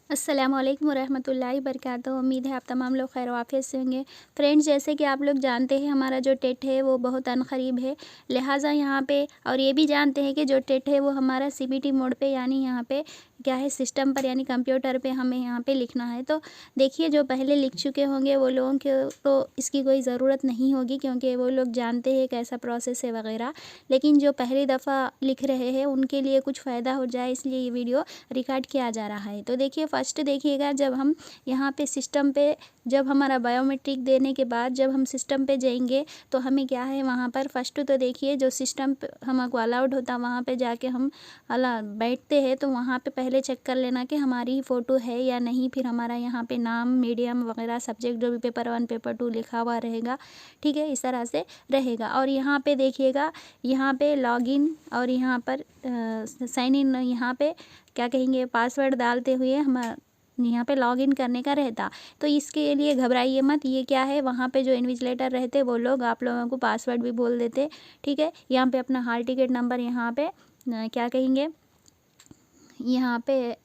अस्सलामुअलैकुम वरहमतुल्लाहि वबरकातुहू। उम्मीद है आप तमाम लोग खैर वाफ़ियत से होंगे। फ्रेंड्स, जैसे कि आप लोग जानते हैं हमारा जो टेट है वो बहुत अनकरीब है, लिहाजा यहाँ पे और ये भी जानते हैं कि जो टेट है वो हमारा सीबीटी मोड पे यानी यहाँ पे क्या है सिस्टम पर यानी कंप्यूटर पे हमें यहाँ पे लिखना है। तो देखिए, जो पहले लिख चुके होंगे वो लोगों के तो इसकी कोई ज़रूरत नहीं होगी, क्योंकि वो लोग जानते हैं कैसा प्रोसेस है वगैरह। लेकिन जो पहली दफ़ा लिख रहे हैं उनके लिए कुछ फ़ायदा हो जाए, इसलिए ये वीडियो रिकॉर्ड किया जा रहा है। तो देखिए, फर्स्ट देखिएगा, जब हम यहाँ पे सिस्टम पे जब हमारा बायोमेट्रिक देने के बाद जब हम सिस्टम पे जाएंगे तो हमें क्या है वहाँ पर फर्स्ट तो देखिए जो सिस्टम पे हमको अलाउड होता वहाँ पे जाके हम अला बैठते हैं तो वहाँ पे पहले चेक कर लेना कि हमारी फ़ोटो है या नहीं। फिर हमारा यहाँ पे नाम, मीडियम वगैरह सब्जेक्ट जो भी पेपर 1 पेपर 2 लिखा हुआ रहेगा, ठीक है, इस तरह से रहेगा। और यहाँ पे देखिएगा, यहाँ पे लॉगिन और यहाँ पर साइन इन, यहाँ पे क्या कहेंगे पासवर्ड डालते हुए हम यहाँ पे लॉगिन करने का रहता। तो इसके लिए घबराइए मत, ये क्या है वहाँ पे जो इन्विजिलेटर रहते वो लोग आप लोगों को पासवर्ड भी बोल देते, ठीक है। यहाँ पे अपना हॉल टिकट नंबर यहाँ पे क्या कहेंगे यहाँ पे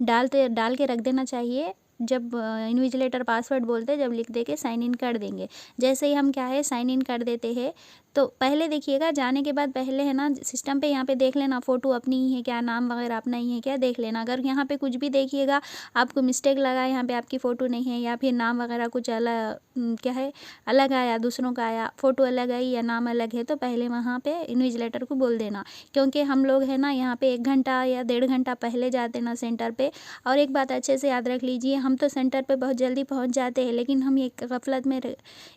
डाल के रख देना चाहिए। जब इन्विजिलेटर पासवर्ड बोलते जब लिख दे के साइन इन कर देंगे। जैसे ही हम क्या है साइन इन कर देते हैं तो पहले देखिएगा, जाने के बाद पहले है ना सिस्टम पे यहाँ पे देख लेना फ़ोटो अपनी ही है क्या, नाम वगैरह अपना ही है क्या, देख लेना। अगर यहाँ पे कुछ भी देखिएगा आपको मिस्टेक लगा, यहाँ पे आपकी फ़ोटो नहीं है या फिर नाम वगैरह कुछ अलग क्या है अलग आया, दूसरों का आया, फ़ोटो अलग आई या नाम अलग है, तो पहले वहाँ पे इन्विजिलेटर को बोल देना। क्योंकि हम लोग है ना यहाँ पे 1 घंटा या 1.5 घंटा पहले जाते ना सेंटर पे। और एक बात अच्छे से याद रख लीजिए, हम तो सेंटर पे बहुत जल्दी पहुँच जाते हैं, लेकिन हम एक गफलत में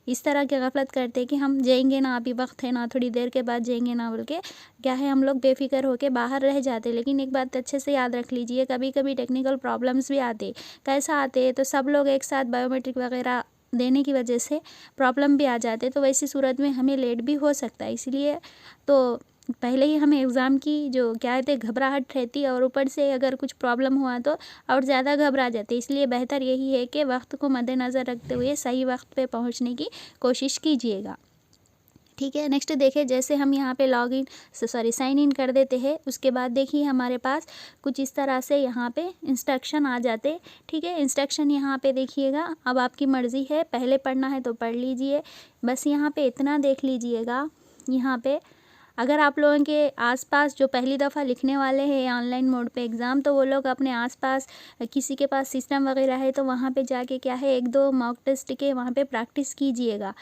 इस तरह की गफलत करते हैं कि हम जाएंगे ना, अभी वक्त है ना, थोड़ी देर के बाद जाएंगे ना बोल के क्या है हम लोग बेफिक्र होके बाहर रह जाते। लेकिन एक बात अच्छे से याद रख लीजिए, कभी कभी टेक्निकल प्रॉब्लम्स भी आते। कैसा आते हैं तो सब लोग एक साथ बायोमेट्रिक वगैरह देने की वजह से प्रॉब्लम भी आ जाते, तो वैसी सूरत में हमें लेट भी हो सकता है। इसलिए तो पहले ही हमें एग्ज़ाम की जो क्या कहते घबराहट रहती है, और ऊपर से अगर कुछ प्रॉब्लम हुआ तो और ज़्यादा घबरा जाते। इसलिए बेहतर यही है कि वक्त को मद्देनज़र रखते हुए सही वक्त पे पहुंचने की कोशिश कीजिएगा, ठीक है। नेक्स्ट देखिए, जैसे हम यहाँ पे लॉगिन साइन इन कर देते हैं, उसके बाद देखिए हमारे पास कुछ इस तरह से यहाँ पे इंस्ट्रक्शन आ जाते, ठीक है। इंस्ट्रक्शन यहाँ पे देखिएगा, अब आपकी मर्ज़ी है, पहले पढ़ना है तो पढ़ लीजिए, बस यहाँ पे इतना देख लीजिएगा। यहाँ पे अगर आप लोगों के आसपास जो पहली दफ़ा लिखने वाले हैं ऑनलाइन मोड पे एग्ज़ाम, तो वो लोग अपने आसपास किसी के पास सिस्टम वगैरह है तो वहाँ पे जाके क्या है 1-2 मॉक टेस्ट के वहाँ पे प्रैक्टिस कीजिएगा।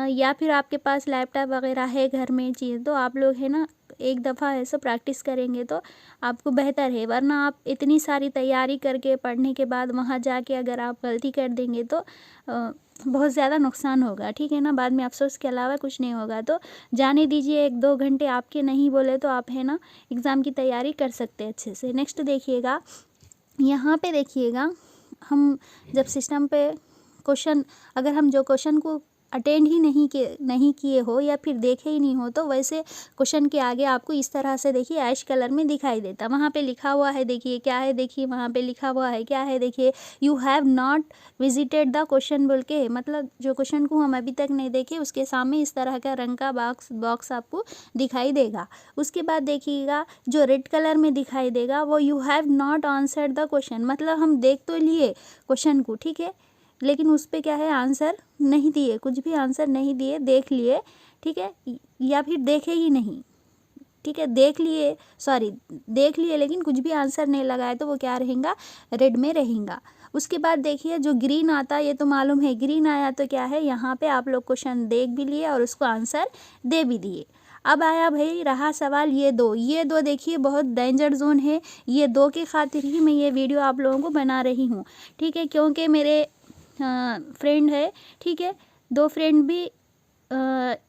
या फिर आपके पास लैपटॉप वगैरह है घर में चीज़, तो आप लोग है ना एक दफ़ा ऐसा प्रैक्टिस करेंगे तो आपको बेहतर है। वरना आप इतनी सारी तैयारी करके पढ़ने के बाद वहाँ जाके अगर आप गलती कर देंगे तो बहुत ज़्यादा नुकसान होगा, ठीक है ना। बाद में अफसोस के अलावा कुछ नहीं होगा। तो जाने दीजिए, 1-2 घंटे आपके नहीं बोले तो आप है ना एग्ज़ाम की तैयारी कर सकते हैं अच्छे से। नेक्स्ट देखिएगा, यहाँ पे देखिएगा, हम जब सिस्टम पे क्वेश्चन अगर हम जो क्वेश्चन को अटेंड ही नहीं किए हो या फिर देखे ही नहीं हो, तो वैसे क्वेश्चन के आगे आपको इस तरह से देखिए ऐश कलर में दिखाई देता। वहाँ पे लिखा हुआ है, देखिए क्या है, देखिए वहाँ पे लिखा हुआ है क्या है, देखिए you have not visited the question बोल के, मतलब जो क्वेश्चन को हम अभी तक नहीं देखे उसके सामने इस तरह का रंग का बॉक्स आपको दिखाई देगा। उसके बाद देखिएगा जो रेड कलर में दिखाई देगा वो you have not answered the question, मतलब हम देख तो लिए क्वेश्चन को, ठीक है, लेकिन उस पर क्या है आंसर नहीं दिए, कुछ भी आंसर नहीं दिए, देख लिए, ठीक है, या फिर देखे ही नहीं, ठीक है, देख लिए लेकिन कुछ भी आंसर नहीं लगाए, तो वो क्या रहेगा रेड में रहेगा। उसके बाद देखिए जो ग्रीन आता है, ये तो मालूम है ग्रीन आया तो क्या है यहाँ पे आप लोग क्वेश्चन देख भी लिए और उसको आंसर दे भी दिए। अब आया भाई रहा सवाल ये दो देखिए बहुत डेंजर जोन है। ये 2 के खातिर ही मैं ये वीडियो आप लोगों को बना रही हूँ, ठीक है, क्योंकि मेरे फ्रेंड है, ठीक है, 2 फ्रेंड भी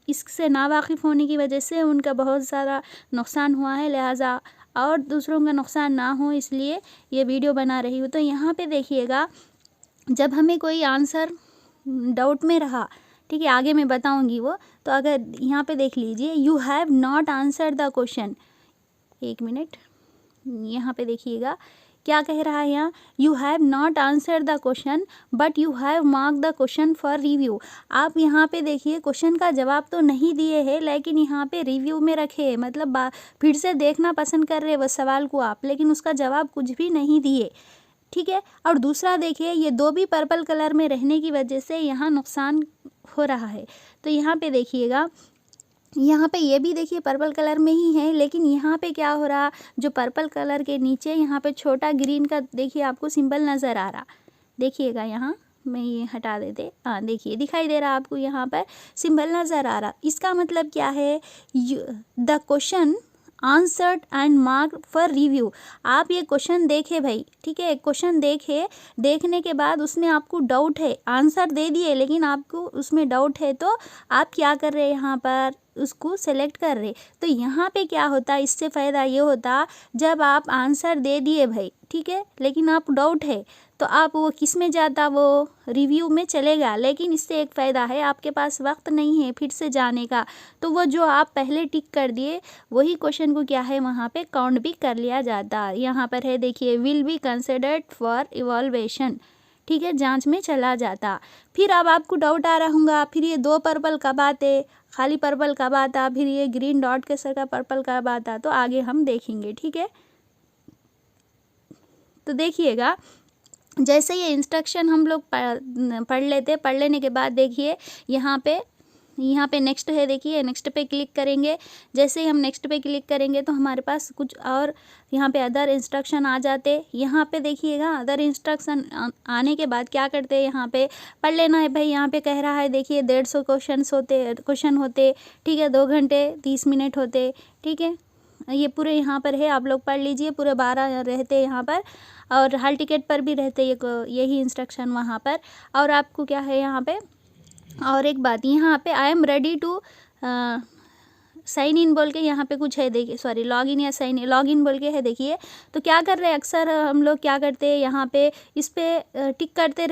इससे नावाकिफ़ होने की वजह से उनका बहुत सारा नुकसान हुआ है, लिहाजा और दूसरों का नुकसान ना हो इसलिए ये वीडियो बना रही हूँ। तो यहाँ पे देखिएगा, जब हमें कोई आंसर डाउट में रहा, ठीक है, आगे मैं बताऊँगी वो, तो अगर यहाँ पे देख लीजिए you have not answer the question, 1 minute, यहाँ पे देखिएगा क्या कह रहा है यहाँ, you have not answer the question but you have mark the question for review. आप यहाँ पे देखिए क्वेश्चन का जवाब तो नहीं दिए हैं, लेकिन यहाँ पे रिव्यू में रखे हैं, मतलब फिर से देखना पसंद कर रहे हैं वो सवाल को आप, लेकिन उसका जवाब कुछ भी नहीं दिए, ठीक है। और दूसरा देखिए ये दो भी पर्पल कलर में रहने की वजह से यहाँ नुकसान हो रहा है। तो यहाँ पे देखिएगा, यहाँ पे ये भी देखिए पर्पल कलर में ही है, लेकिन यहाँ पे क्या हो रहा, जो पर्पल कलर के नीचे यहाँ पे छोटा ग्रीन का देखिए आपको सिंबल नज़र आ रहा, देखिएगा यहाँ मैं ये हटा देते, हाँ देखिए दिखाई दे रहा आपको, यहाँ पर सिंबल नज़र आ रहा। इसका मतलब क्या है, the question answered and mark for review. आप ये क्वेश्चन देखे भाई, ठीक है, क्वेश्चन देखे, देखने के बाद उसमें आपको डाउट है, आंसर दे दिए लेकिन आपको उसमें डाउट है, तो आप क्या कर रहे हैं यहाँ पर उसको सेलेक्ट कर रहे। तो यहाँ पे क्या होता, इससे फ़ायदा ये होता, जब आप आंसर दे दिए भाई, ठीक है, लेकिन आप डाउट है, तो आप वो किस में जाता, वो रिव्यू में चलेगा। लेकिन इससे एक फ़ायदा है, आपके पास वक्त नहीं है फिर से जाने का, तो वो जो आप पहले टिक कर दिए वही क्वेश्चन को क्या है वहाँ पे काउंट भी कर लिया जाता। यहाँ पर है देखिए, विल बी कंसिडर्ड फॉर इवॉल्वेशन, ठीक है, जांच में चला जाता। फिर अब आपको डाउट आ रहा होगा, फिर ये दो पर्पल कब आते, खाली पर्पल कब आता, फिर ये ग्रीन डॉट के सर का पर्पल कब आता, तो आगे हम देखेंगे, ठीक है। तो देखिएगा, जैसे ये इंस्ट्रक्शन हम लोग पढ़ लेते, पढ़ लेने के बाद देखिए यहाँ पे नेक्स्ट है, देखिए नेक्स्ट पे क्लिक करेंगे। जैसे ही हम नेक्स्ट पे क्लिक करेंगे तो हमारे पास कुछ और यहाँ पे अदर इंस्ट्रक्शन आ जाते। यहाँ पे देखिएगा अदर इंस्ट्रक्शन आने के बाद क्या करते हैं, यहाँ पे पढ़ लेना है भाई। यहाँ पे कह रहा है देखिए 150 क्वेश्चन होते, ठीक है, 2 घंटे 30 मिनट होते, ठीक है, ये पूरे यहाँ पर है, आप लोग पढ़ लीजिए, पूरे 12 रहते यहाँ पर, और हॉल टिकट पर भी रहते यही इंस्ट्रक्शन वहाँ पर। और आपको क्या है यहाँ पे, और एक बात यहाँ पे I am ready to sign in बोल के यहाँ पे कुछ है, देखिए सॉरी लॉग इन या साइन इन, लॉग इन बोल के है देखिए। तो क्या कर रहे हैं, अक्सर हम लोग क्या करते हैं यहाँ पे इस पे टिक करते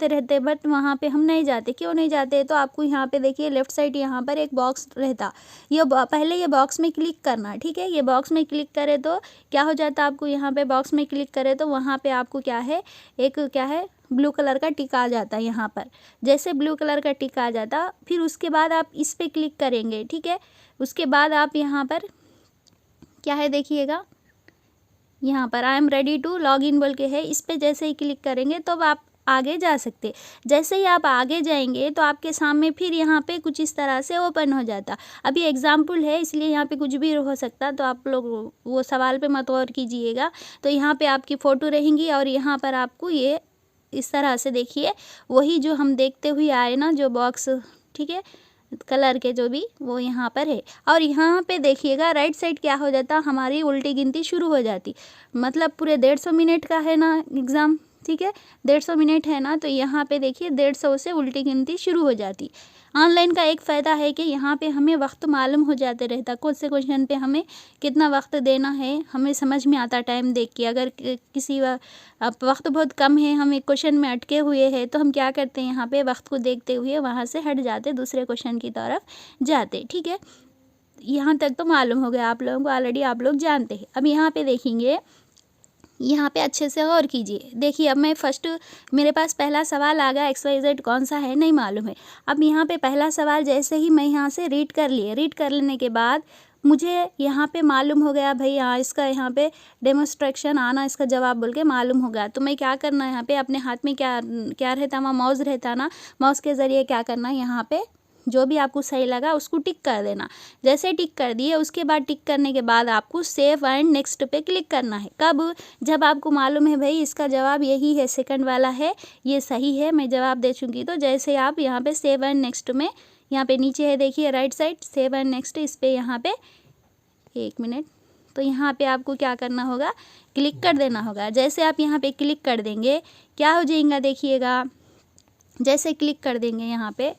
रहते, बट वहाँ पे हम नहीं जाते। क्यों नहीं जाते, तो आपको यहाँ पे देखिए लेफ्ट साइड यहाँ पर एक बॉक्स रहता, ये पहले ये बॉक्स में क्लिक करना, ठीक है। ये बॉक्स में क्लिक करे तो क्या हो जाता, आपको यहाँ पे बॉक्स में क्लिक करे तो वहाँ पे आपको क्या है, एक क्या है ब्लू कलर का टिक आ जाता है यहाँ पर। जैसे ब्लू कलर का टिक आ जाता, फिर उसके बाद आप इस पे क्लिक करेंगे, ठीक है। उसके बाद आप यहाँ पर क्या है देखिएगा, यहाँ पर I am ready to log in बोल के है, इस पे जैसे ही क्लिक करेंगे तो आप आगे जा सकते। जैसे ही आप आगे जाएंगे तो आपके सामने फिर यहाँ पे कुछ इस तरह से ओपन हो जाता। अभी एग्जाम्पल है इसलिए यहाँ पे कुछ भी हो सकता, तो आप लोग वो सवाल पे मत गौर कीजिएगा। तो यहाँ पे आपकी फ़ोटो रहेंगी और यहाँ पर आपको ये इस तरह से देखिए वही जो हम देखते हुए आए ना, जो बॉक्स, ठीक है, कलर के जो भी, वो यहाँ पर है। और यहाँ पे देखिएगा राइट साइड क्या हो जाता, हमारी उल्टी गिनती शुरू हो जाती। मतलब पूरे 150 मिनट का है ना एग्ज़ाम, ठीक है, 150 मिनट है ना, तो यहाँ पे देखिए 150 से उल्टी गिनती शुरू हो जाती। ऑनलाइन का एक फ़ायदा है कि यहाँ पे हमें वक्त मालूम हो जाते रहता, कौन से क्वेश्चन पे हमें कितना वक्त देना है, हमें समझ में आता टाइम देख के। अगर किसी वक्त बहुत कम है, हम एक क्वेश्चन में अटके हुए हैं, तो हम क्या करते हैं, यहाँ पे वक्त को देखते हुए वहाँ से हट जाते, दूसरे क्वेश्चन की तरफ जाते, ठीक है। यहाँ तक तो मालूम हो गया आप लोगों को, ऑलरेडी आप लोग जानते हैं। अब यहाँ पे देखेंगे, यहाँ पे अच्छे से गौर कीजिए। देखिए अब मैं फर्स्ट, मेरे पास पहला सवाल आ गया, XYZ कौन सा है नहीं मालूम है। अब यहाँ पे पहला सवाल जैसे ही मैं यहाँ से रीड कर लिए, रीड कर लेने के बाद मुझे यहाँ पे मालूम हो गया भाई, हाँ इसका यहाँ पे डेमोस्ट्रेक्शन आना, इसका जवाब बोल के मालूम हो गया। तो मैं क्या करना है, यहाँ पे अपने हाथ में क्या रहता, वहाँ माउस रहता ना, माउस के ज़रिए क्या करना है, यहाँ पे जो भी आपको सही लगा उसको टिक कर देना। जैसे टिक कर दिए, उसके बाद टिक करने के बाद आपको सेव एंड नेक्स्ट पे क्लिक करना है। कब, जब आपको मालूम है भाई इसका जवाब यही है, सेकंड वाला है, ये सही है, मैं जवाब दे चुकी। तो जैसे आप यहाँ पे सेव एंड नेक्स्ट में, यहाँ पे नीचे है देखिए right side save and next, इस पर यहाँ पे 1 मिनट, तो यहाँ पे आपको क्या करना होगा, क्लिक कर देना होगा। जैसे आप यहाँ पे क्लिक कर देंगे क्या हो जाएगा देखिएगा, जैसे क्लिक कर देंगे यहाँ पे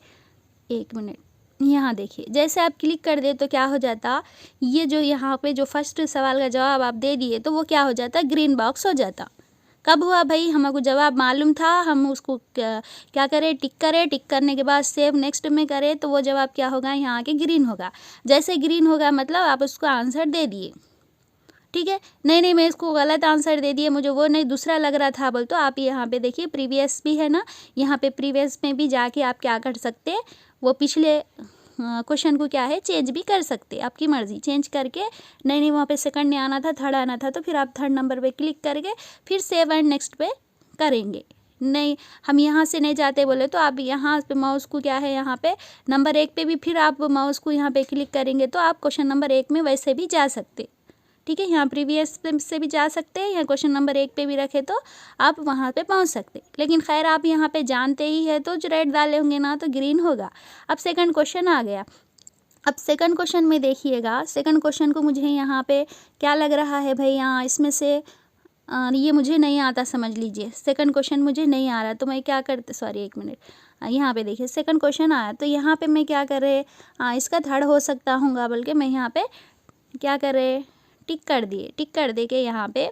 1 मिनट, यहाँ देखिए जैसे आप क्लिक कर दे तो क्या हो जाता, ये जो यहाँ पे जो फर्स्ट सवाल का जवाब आप दे दिए तो वो क्या हो जाता, ग्रीन बॉक्स हो जाता। कब हुआ भाई, हमको जवाब मालूम था, हम उसको क्या करें, टिक करें, टिक करने के बाद सेव नेक्स्ट में करें तो वो जवाब क्या होगा, यहाँ के ग्रीन होगा। जैसे ग्रीन होगा मतलब आप उसको आंसर दे दिए, ठीक है। नहीं मैं इसको गलत आंसर दे दिए, मुझे वो नहीं दूसरा लग रहा था बोल, तो आप यहाँ पे देखिए प्रीवियस भी है ना, यहाँ पे प्रीवियस में भी जाके आप क्या कर सकते हैं, वो पिछले क्वेश्चन को क्या है चेंज भी कर सकते, आपकी मर्ज़ी, चेंज करके नहीं वहाँ पे सेकंड नहीं आना था, थर्ड आना था, तो फिर आप थर्ड नंबर पे क्लिक करके फिर सेव एंड नेक्स्ट पे करेंगे। नहीं हम यहाँ से नहीं जाते बोले तो आप यहाँ पे माउस को क्या है यहाँ पे नंबर 1 पे भी फिर आप माउस को यहाँ पे क्लिक करेंगे तो आप क्वेश्चन नंबर 1 में वैसे भी जा सकते, ठीक है। यहाँ प्रीवियस से भी जा सकते हैं, या क्वेश्चन नंबर 1 पे भी रखे तो आप वहाँ पे पहुँच सकते। लेकिन खैर आप यहाँ पे जानते ही है तो जो रेड डाले होंगे ना तो ग्रीन होगा। अब सेकंड क्वेश्चन आ गया। अब सेकंड क्वेश्चन में देखिएगा, सेकंड क्वेश्चन को मुझे यहाँ पे क्या लग रहा है भाई, यहाँ इसमें से ये मुझे नहीं आता, समझ लीजिए सेकंड क्वेश्चन मुझे नहीं आ रहा, तो मैं क्या करते, सॉरी एक मिनट, यहाँ पे देखिए सेकंड क्वेश्चन आया, तो यहाँ पे मैं क्या कर रहे इसका थर्ड हो सकता हूँगा, बल्कि मैं यहाँ पे क्या कर रहे टिक कर दिए, टिक कर दे के यहाँ पे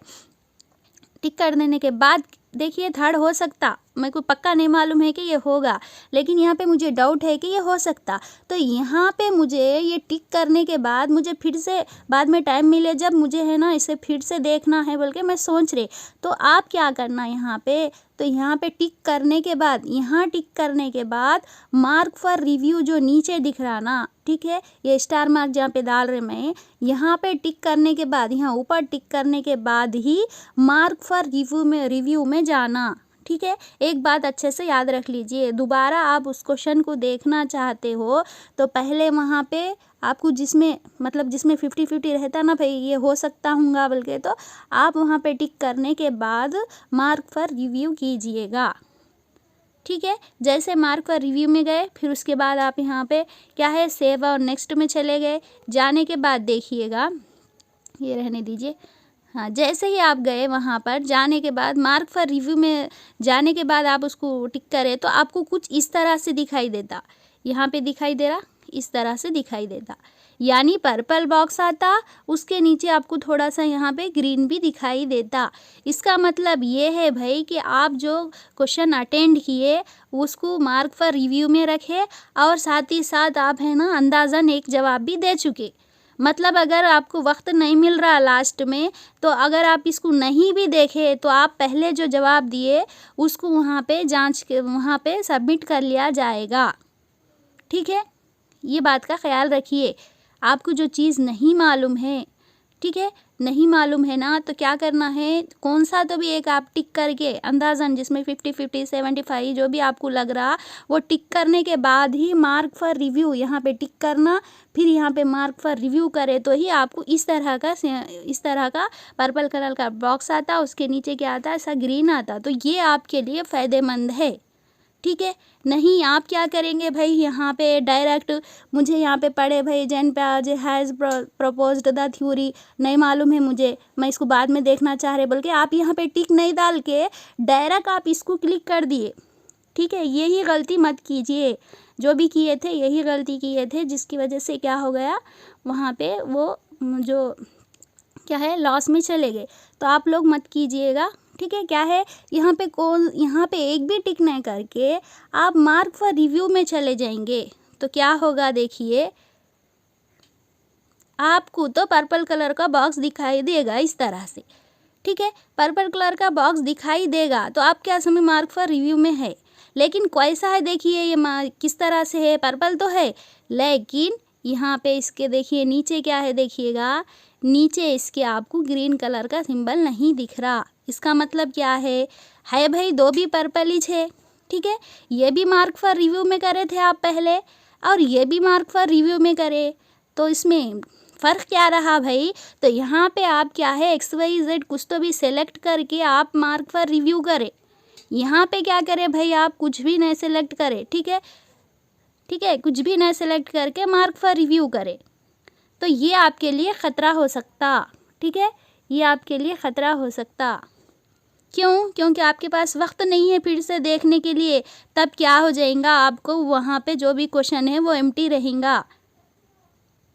टिक कर देने के बाद देखिए थर्ड हो सकता, मेरे को पक्का नहीं मालूम है कि ये होगा, लेकिन यहाँ पे मुझे डाउट है कि ये हो सकता। तो यहाँ पे मुझे ये टिक करने के बाद मुझे फिर से बाद में टाइम मिले जब मुझे है ना इसे फिर से देखना है बोल के मैं सोच रही, तो आप क्या करना यहाँ पे, तो यहाँ पे टिक करने के बाद, यहाँ टिक करने के बाद मार्क फॉर रिव्यू जो नीचे दिख रहा ना, ठीक है, ये स्टार मार्क जहाँ पे डाल रहे मैं, यहाँ पे टिक करने के बाद, यहाँ ऊपर टिक करने के बाद ही मार्क फॉर रिव्यू में जाना, ठीक है। एक बात अच्छे से याद रख लीजिए, दोबारा आप उस क्वेश्चन को देखना चाहते हो तो पहले वहाँ पे आपको जिसमें 50-50 रहता ना भाई ये हो सकता हूँगा बल्कि, तो आप वहाँ पे टिक करने के बाद मार्क फॉर रिव्यू कीजिएगा, ठीक है। जैसे मार्क फॉर रिव्यू में गए फिर उसके बाद आप यहाँ पे क्या है सेव और नेक्स्ट में चले गए, जाने के बाद देखिएगा, ये रहने दीजिए, हाँ जैसे ही आप गए वहाँ पर जाने के बाद मार्क फॉर रिव्यू में जाने के बाद आप उसको टिक करें तो आपको कुछ इस तरह से दिखाई देता, यहाँ पे दिखाई दे रहा, इस तरह से दिखाई देता, यानी पर्पल बॉक्स आता, उसके नीचे आपको थोड़ा सा यहाँ पे ग्रीन भी दिखाई देता। इसका मतलब ये है भाई कि आप जो क्वेश्चन अटेंड किए उसको मार्क फॉर रिव्यू में रखे और साथ ही साथ आप है ना अंदाज़न एक जवाब भी दे चुके। मतलब अगर आपको वक्त नहीं मिल रहा लास्ट में, तो अगर आप इसको नहीं भी देखे तो आप पहले जो जवाब दिए उसको वहाँ पे जांच के वहाँ पे सबमिट कर लिया जाएगा, ठीक है। ये बात का ख्याल रखिए। आपको जो चीज़ नहीं मालूम है, ठीक है, नहीं मालूम है ना, तो क्या करना है, कौन सा तो भी एक आप टिक करके अंदाज़न जिसमें 50-50 75 जो भी आपको लग रहा वो टिक करने के बाद ही मार्क फॉर रिव्यू यहाँ पे टिक करना, फिर यहाँ पे मार्क फॉर रिव्यू करे तो ही आपको इस तरह का पर्पल कलर का बॉक्स आता, उसके नीचे क्या आता, ऐसा ग्रीन आता। तो ये आपके लिए फ़ायदेमंद है, ठीक है। नहीं आप क्या करेंगे भाई, यहाँ पे डायरेक्ट मुझे यहाँ पे पढ़े भाई जैन पियाजे हैज़ प्रपोज्ड द थ्योरी नहीं मालूम है मुझे, मैं इसको बाद में देखना चाह रहे, बल्कि आप यहाँ पे टिक नहीं डाल के डायरेक्ट आप इसको क्लिक कर दिए, ठीक है। यही गलती मत कीजिए, जो भी किए थे यही गलती किए थे, जिसकी वजह से क्या हो गया वहाँ पे वो जो क्या है लॉस में चले गए। तो आप लोग मत कीजिएगा, ठीक है। क्या है यहाँ पे एक भी टिक नहीं करके आप मार्क फॉर रिव्यू में चले जाएंगे तो क्या होगा, देखिए आपको तो पर्पल कलर का बॉक्स दिखाई देगा इस तरह से, ठीक है। पर्पल कलर का बॉक्स दिखाई देगा तो आप क्या समय मार्क फॉर रिव्यू में है, लेकिन कैसा है देखिए, ये किस तरह से है, पर्पल तो है, लेकिन यहाँ पे इसके देखिए नीचे क्या है, देखिएगा नीचे इसके आपको ग्रीन कलर का सिंबल नहीं दिख रहा। इसका मतलब क्या है भाई दो भी पर्पल ही है, ठीक है। ये भी मार्क फॉर रिव्यू में करे थे आप पहले और ये भी मार्क फॉर रिव्यू में करे, तो इसमें फ़र्क क्या रहा भाई। तो यहाँ पे आप क्या है XYZ कुछ तो भी सेलेक्ट करके आप मार्क फॉर रिव्यू करें, यहाँ पे क्या करें भाई आप कुछ भी नहीं सेलेक्ट करें, ठीक है, ठीक है, कुछ भी नहीं सेलेक्ट करके मार्क फॉर रिव्यू करें, तो ये आपके लिए ख़तरा हो सकता, ठीक है, ये आपके लिए ख़तरा हो सकता। क्यों? क्योंकि आपके पास वक्त नहीं है फिर से देखने के लिए, तब क्या हो जाएगा आपको वहाँ पे जो भी क्वेश्चन है वो एम्प्टी रहेगा,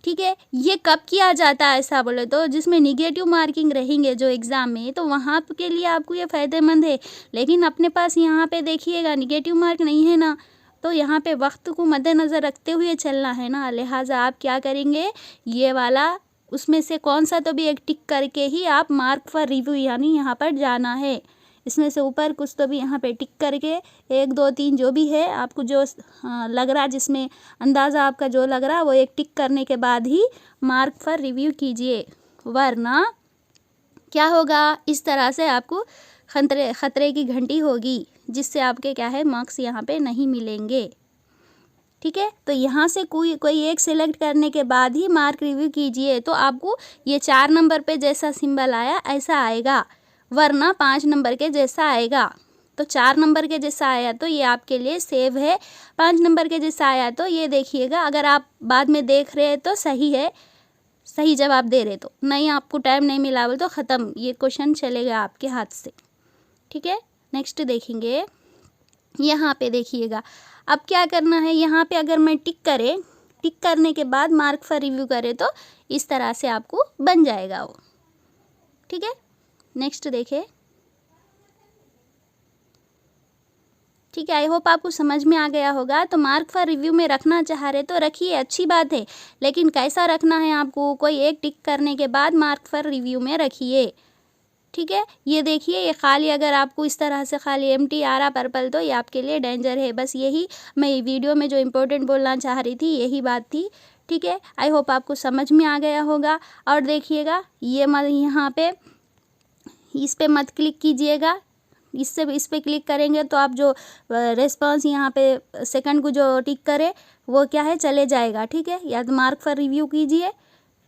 ठीक है। ये कब किया जाता है ऐसा बोले तो जिसमें निगेटिव मार्किंग रहेंगे जो एग्ज़ाम में, तो वहाँ के लिए आपको ये फ़ायदेमंद है। लेकिन अपने पास यहाँ पे देखिएगा निगेटिव मार्क नहीं है ना, तो यहाँ पे वक्त को मद्देनज़र रखते हुए चलना है ना, लिहाजा आप क्या करेंगे, ये वाला उसमें से कौन सा तो भी एक टिक करके ही आप मार्क फॉर रिव्यू यानी यहाँ पर जाना है। इसमें से ऊपर कुछ तो भी यहाँ पे टिक करके 1 2 3 जो भी है आपको जो लग रहा, जिसमें अंदाज़ा आपका जो लग रहा वो एक टिक करने के बाद ही मार्क पर रिव्यू कीजिए, वरना क्या होगा, इस तरह से आपको खतरे की घंटी होगी, जिससे आपके क्या है मार्क्स यहाँ पे नहीं मिलेंगे। ठीक है, तो यहाँ से कोई एक सिलेक्ट करने के बाद ही मार्क रिव्यू कीजिए, तो आपको ये 4 नंबर पे जैसा सिंबल आया ऐसा आएगा, वरना 5 नंबर के जैसा आएगा। तो 4 नंबर के जैसा आया तो ये आपके लिए सेव है, 5 नंबर के जैसा आया तो ये देखिएगा, अगर आप बाद में देख रहे हैं तो सही है, सही जवाब दे रहे, तो नहीं आपको टाइम नहीं मिला बोल तो ख़त्म, ये क्वेश्चन चलेगा आपके हाथ से। ठीक है, नेक्स्ट देखेंगे, यहाँ पे देखिएगा अब क्या करना है। यहाँ पे अगर मैं टिक करने के बाद मार्क फॉर रिव्यू करें तो इस तरह से आपको बन जाएगा वो। ठीक है, नेक्स्ट देखें। ठीक है, आई होप आपको समझ में आ गया होगा। तो मार्क फॉर रिव्यू में रखना चाह रहे तो रखिए, अच्छी बात है, लेकिन कैसा रखना है आपको, कोई एक टिक करने के बाद मार्क फॉर रिव्यू में रखिए। ठीक है, ये देखिए, ये खाली अगर आपको इस तरह से खाली एम्प्टी आ रहा पर्पल तो ये आपके लिए डेंजर है। बस यही मैं वीडियो में जो इम्पोर्टेंट बोलना चाह रही थी यही बात थी। ठीक है, आई होप आपको समझ में आ गया होगा। और देखिएगा ये यहाँ पे इस पे मत क्लिक कीजिएगा, इस पे क्लिक करेंगे तो आप जो रिस्पॉन्स यहाँ पे सेकंड को जो टिक करे वो क्या है चले जाएगा। ठीक है, या तो मार्क फॉर रिव्यू कीजिए,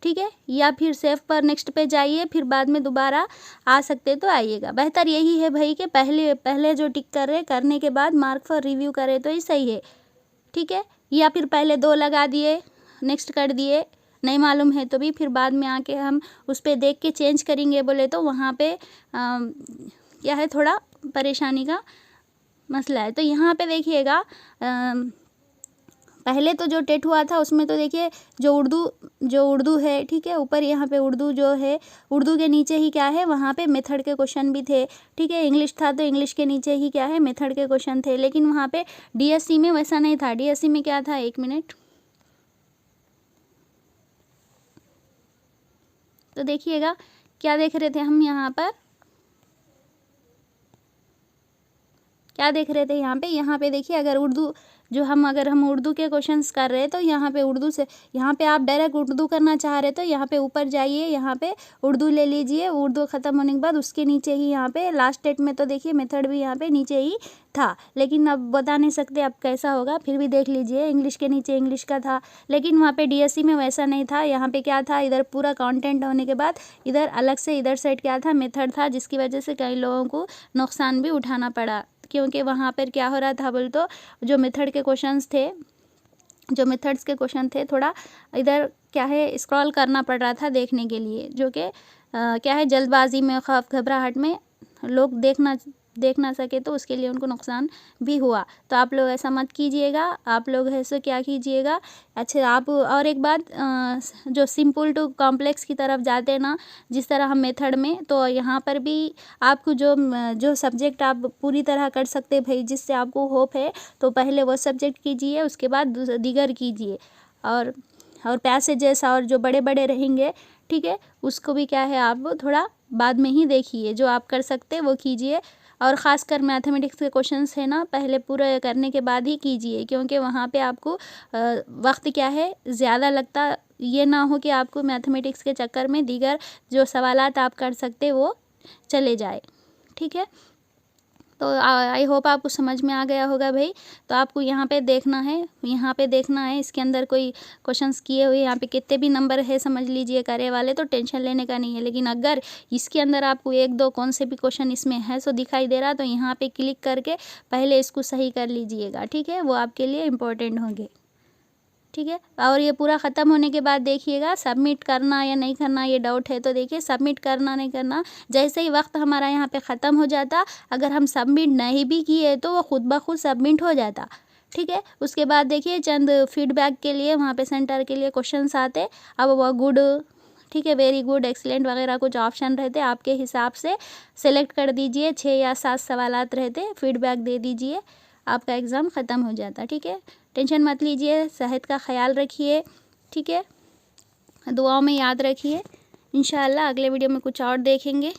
ठीक है, या फिर सेव पर नेक्स्ट पे जाइए, फिर बाद में दोबारा आ सकते तो आइएगा। बेहतर यही है भाई कि पहले जो टिक करने के बाद मार्क फॉर रिव्यू करें तो ही सही है। ठीक है, या फिर पहले 2 लगा दिए नेक्स्ट कर दिए, नहीं मालूम है तो भी फिर बाद में आके हम उस पर देख के चेंज करेंगे बोले तो वहाँ पे क्या है थोड़ा परेशानी का मसला है। तो यहाँ पे देखिएगा पहले तो जो टेट हुआ था उसमें तो देखिए जो उर्दू है, ठीक है, ऊपर यहाँ पे उर्दू जो है, उर्दू के नीचे ही क्या है वहाँ पे मेथड के क्वेश्चन भी थे। ठीक है, इंग्लिश था तो इंग्लिश के नीचे ही क्या है मेथड के क्वेश्चन थे, लेकिन वहाँ पे डीएससी में वैसा नहीं था। डीएससी में क्या था, 1 मिनट, तो देखिएगा क्या देख रहे थे हम यहाँ पर, क्या देख रहे थे यहाँ पे देखिए, अगर हम उर्दू के क्वेश्चंस कर रहे हैं तो यहाँ पे उर्दू से, यहाँ पे आप डायरेक्ट उर्दू करना चाह रहे तो यहाँ पे ऊपर जाइए, यहाँ पे उर्दू ले लीजिए। उर्दू ख़त्म होने के बाद उसके नीचे ही यहाँ पे लास्ट स्टेट में तो देखिए मेथड भी यहाँ पे नीचे ही था, लेकिन अब बता नहीं सकते अब कैसा होगा, फिर भी देख लीजिए इंग्लिश के नीचे इंग्लिश का था, लेकिन वहाँ पे डीएससी में वैसा नहीं था। यहाँ पे क्या था, इधर पूरा कंटेंट होने के बाद इधर अलग से इधर साइड क्या था मेथड था, जिसकी वजह से कई लोगों को नुकसान भी उठाना पड़ा, क्योंकि वहाँ पर क्या हो रहा था बोल तो जो मेथड के क्वेश्चंस थे, जो मेथड्स के क्वेश्चन थे थोड़ा इधर क्या है स्क्रॉल करना पड़ रहा था देखने के लिए, जो कि क्या है जल्दबाजी में खौफ घबराहट में लोग देख ना सके तो उसके लिए उनको नुकसान भी हुआ। तो आप लोग ऐसा मत कीजिएगा, आप लोग ऐसे क्या कीजिएगा। अच्छा, आप और एक बात, जो सिंपल टू कॉम्प्लेक्स की तरफ जाते हैं ना, जिस तरह हम मेथड में, तो यहाँ पर भी आपको जो सब्जेक्ट आप पूरी तरह कर सकते भाई, जिससे आपको होप है, तो पहले वो सब्जेक्ट कीजिए, उसके बाद दीगर कीजिए। और पैसेजेस और जो बड़े बड़े रहेंगे, ठीक है, उसको भी क्या है आप थोड़ा बाद में ही देखिए, जो आप कर सकते वो कीजिए। और ख़ासकर मैथमेटिक्स के क्वेश्चंस है ना, पहले पूरा करने के बाद ही कीजिए, क्योंकि वहाँ पे आपको वक्त क्या है ज़्यादा लगता, ये ना हो कि आपको मैथमेटिक्स के चक्कर में दीगर जो सवालात आप कर सकते वो चले जाए। ठीक है, तो आई होप आपको समझ में आ गया होगा भाई। तो आपको यहाँ पे देखना है, इसके अंदर कोई क्वेश्चंस किए हुए यहाँ पे कितने भी नंबर है समझ लीजिए करे वाले, तो टेंशन लेने का नहीं है। लेकिन अगर इसके अंदर आपको 1-2 कौन से भी क्वेश्चन इसमें है सो दिखाई दे रहा, तो यहाँ पे क्लिक करके पहले इसको सही कर लीजिएगा। ठीक है, वो आपके लिए इम्पोर्टेंट होंगे। ठीक है, और ये पूरा ख़त्म होने के बाद देखिएगा सबमिट करना या नहीं करना, ये डाउट है तो देखिए सबमिट करना नहीं करना, जैसे ही वक्त हमारा यहाँ पे ख़त्म हो जाता, अगर हम सबमिट नहीं भी किए तो वो खुद ब खुद सबमिट हो जाता। ठीक है, उसके बाद देखिए चंद फीडबैक के लिए वहाँ पे सेंटर के लिए क्वेश्चंस आते, अब वो गुड, ठीक है, वेरी गुड, एक्सीलेंट वगैरह कुछ ऑप्शन रहते, आपके हिसाब से सेलेक्ट कर दीजिए। 6 या 7 सवालात रहते, फीडबैक दे दीजिए, आपका एग्ज़ाम ख़त्म हो जाता। ठीक है, टेंशन मत लीजिए, सेहत का ख्याल रखिए। ठीक है, दुआओं में याद रखिए। इंशाअल्लाह अगले वीडियो में कुछ और देखेंगे।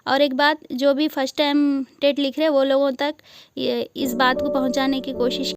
और एक बात, जो भी फर्स्ट टाइम टेट लिख रहे हैं वो लोगों तक ये इस बात को पहुंचाने की कोशिश